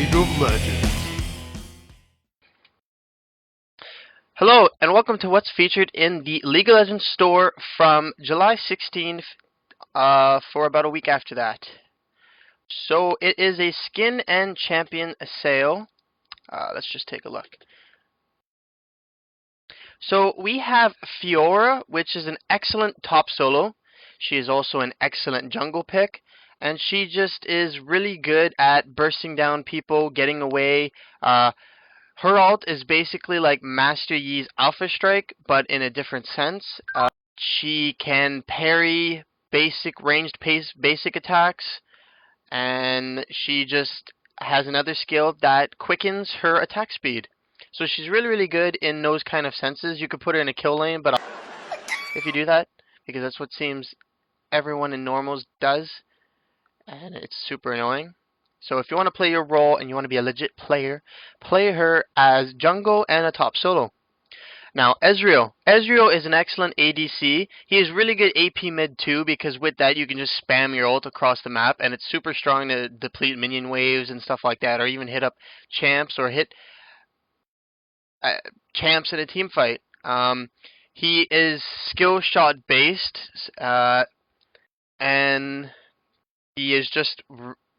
League of Legends. Hello, and welcome to what's featured in the League of Legends store from July 16th for about a week after that. So it is a skin and champion sale. Let's just take a look. So we have Fiora, which is an excellent top solo. She is also an excellent jungle pick, and she just is really good at bursting down people, getting away. Her ult is basically like Master Yi's Alpha Strike, but in a different sense. She can parry basic ranged basic attacks, and she just has another skill that quickens her attack speed. So she's really good in those kind of senses. You could put her in a kill lane, but if you do that, because that's what seems everyone in normals does, and it's super annoying. So if you want to play your role and you want to be a legit player, play her as jungle and a top solo. Now, Ezreal. Ezreal is an excellent ADC. He is really good AP mid too, because with that you can just spam your ult across the map, and it's super strong to deplete minion waves and stuff like that, or even hit up champs or hit champs in a team fight. He is skill shot based, and he is just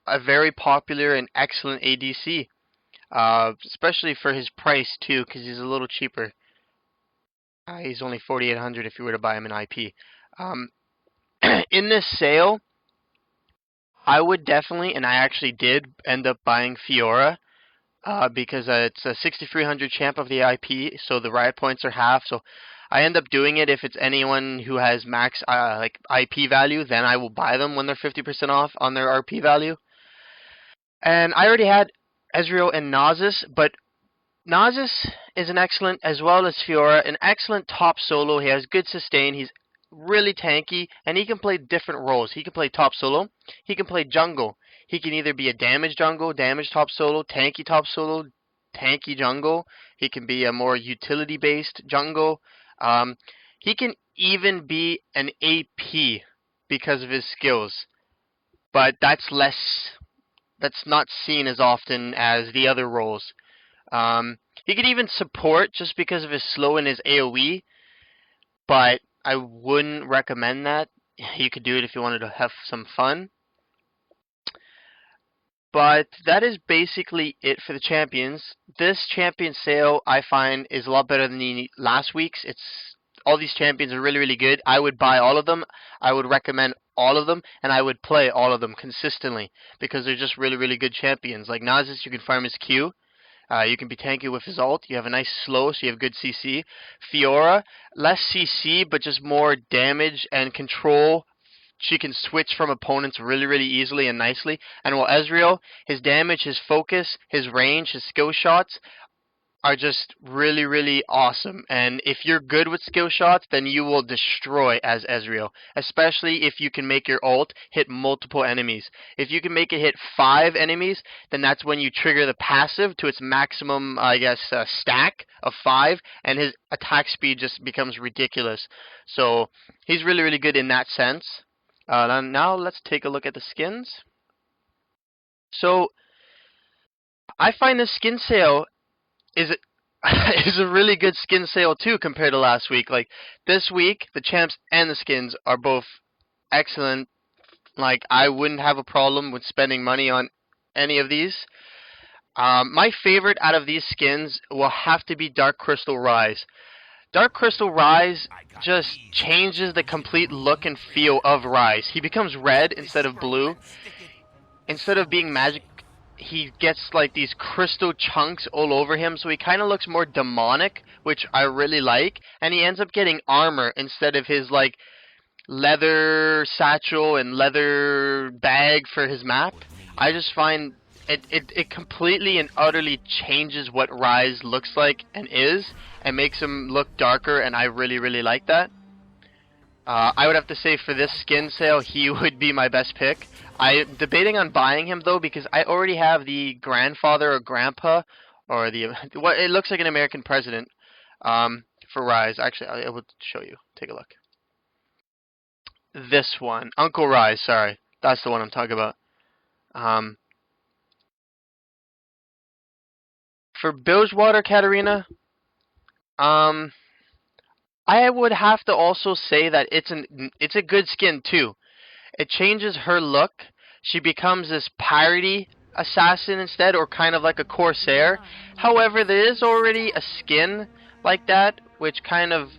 a very popular and excellent ADC, especially for his price too, because he's a little cheaper. He's only 4,800 if you were to buy him in IP. In this sale, I would definitely, and I actually did end up buying Fiora, because it's a 6,300 champ of the IP, so the riot points are half. So I end up doing it if it's anyone who has max like IP value, then I will buy them when they're 50% off on their RP value. And I already had Ezreal and Nasus, but Nasus is an excellent, as well as Fiora, an excellent top solo. He has good sustain. He's really tanky, and he can play different roles. He can play top solo. He can play jungle. He can either be a damage jungle, damage top solo, tanky jungle. He can be a more utility-based jungle. He can even be an AP because of his skills, but that's less. That's not seen as often as the other roles. He could even support just because of his slow and his AoE, but I wouldn't recommend that. You could do it if you wanted to have some fun. But that is basically it for the champions. This champion sale I find is a lot better than the last week's. All these champions are really good. I would buy all of them. I would recommend all of them, and I would play all of them consistently because they're just really good champions. Like Nasus, you can farm his Q. You can be tanky with his ult. You have a nice slow, so you have good CC. Fiora, less CC, but just more damage and control. She can switch from opponents really easily and nicely. And while Ezreal, his damage, his focus, his range, his skill shots are just really awesome. And if you're good with skill shots, then you will destroy as Ezreal, especially if you can make your ult hit multiple enemies. If you can make it hit 5 enemies, then that's when you trigger the passive to its maximum, I guess, stack of 5, and his attack speed just becomes ridiculous. So he's really good in that sense. Now let's take a look at the skins. So I find this skin sale is is a really good skin sale too compared to last week. Like this week, the champs and the skins are both excellent. Like I wouldn't have a problem with spending money on any of these. My favorite out of these skins will have to be Dark Crystal Rise. Dark Crystal Rise just changes the complete look and feel of Rise. He becomes red instead of blue. Instead of being magic, he gets like these crystal chunks all over him, so he kind of looks more demonic, which I really like. And he ends up getting armor instead of his like leather satchel and leather bag for his map. I just find it completely and utterly changes what Rise looks like and is, and makes him look darker, and I really like that. I would have to say for this skin sale, he would be my best pick. I'm debating on buying him though because I already have the grandfather or grandpa, or the what it looks like an American president, for Rise. Actually, I will show you. Take a look. This one, Uncle Rise. Sorry, that's the one I'm talking about. For Bilgewater Katarina, um, I would have to also say that it's a good skin too. It changes her look. She becomes this piratey assassin instead, or kind of like a corsair. However, there is already a skin like that, which kind of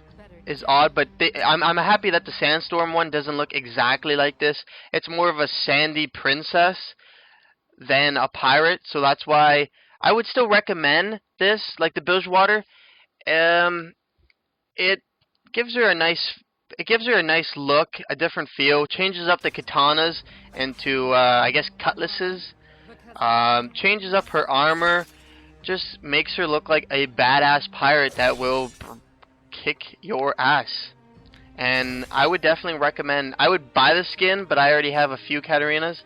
is odd. But I'm happy that the Sandstorm one doesn't look exactly like this. It's more of a sandy princess than a pirate, so that's why I would still recommend this, like the Bilgewater. Um, it gives her a nice look, a different feel. Changes up the katanas into I guess cutlasses. Changes up her armor. Just makes her look like a badass pirate that will kick your ass. And I would definitely recommend. I would buy the skin, but I already have a few Katarinas.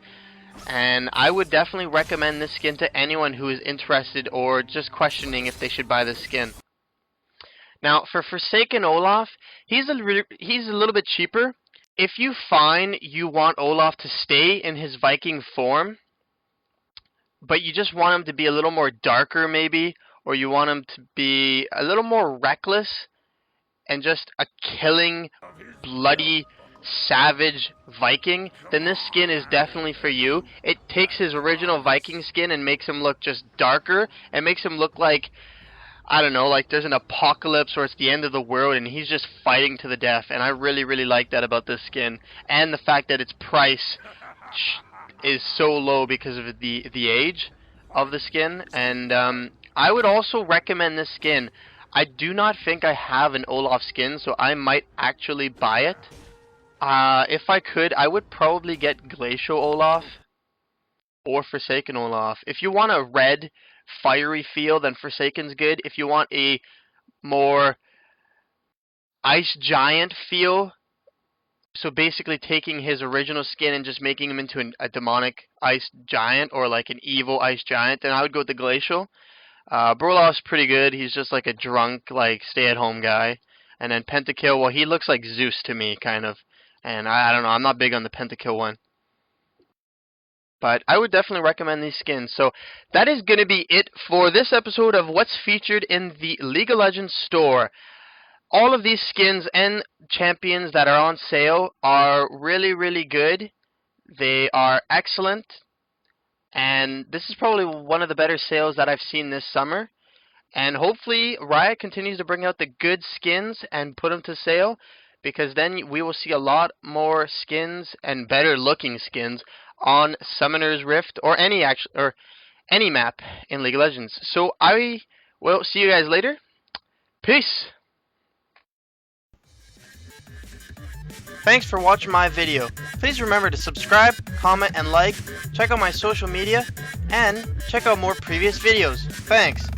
And I would definitely recommend this skin to anyone who is interested or just questioning if they should buy this skin. Now, for Forsaken Olaf, he's a little bit cheaper. If you find you want Olaf to stay in his Viking form, but you just want him to be a little more darker maybe, or you want him to be a little more reckless and just a killing, bloody, savage Viking, then this skin is definitely for you. It takes his original Viking skin and makes him look just darker, and makes him look like, I don't know, like there's an apocalypse or it's the end of the world and he's just fighting to the death. And I really, really like that about this skin. And the fact that its price is so low because of the age of the skin. And I would also recommend this skin. I do not think I have an Olaf skin, so I might actually buy it. If I could, I would probably get Glacial Olaf or Forsaken Olaf. If you want a red, fiery feel, then Forsaken's good. If you want a more ice giant feel, so basically taking his original skin and just making him into a demonic ice giant, or like an evil ice giant, then I would go with the Glacial. Brolof's pretty good. He's just like a drunk, like stay-at-home guy. And then Pentakill, well, he looks like Zeus to me, kind of. And I don't know, I'm not big on the Pentakill one. But I would definitely recommend these skins. So that is going to be it for this episode of what's featured in the League of Legends store. All of these skins and champions that are on sale are really, really good. They are excellent. And this is probably one of the better sales that I've seen this summer. And hopefully Riot continues to bring out the good skins and put them to sale, because then we will see a lot more skins and better looking skins on Summoner's Rift or any map in League of Legends. So I will see you guys later. Peace. Thanks for watching my video. Please remember to subscribe, comment, and like. Check out my social media and check out more previous videos. Thanks.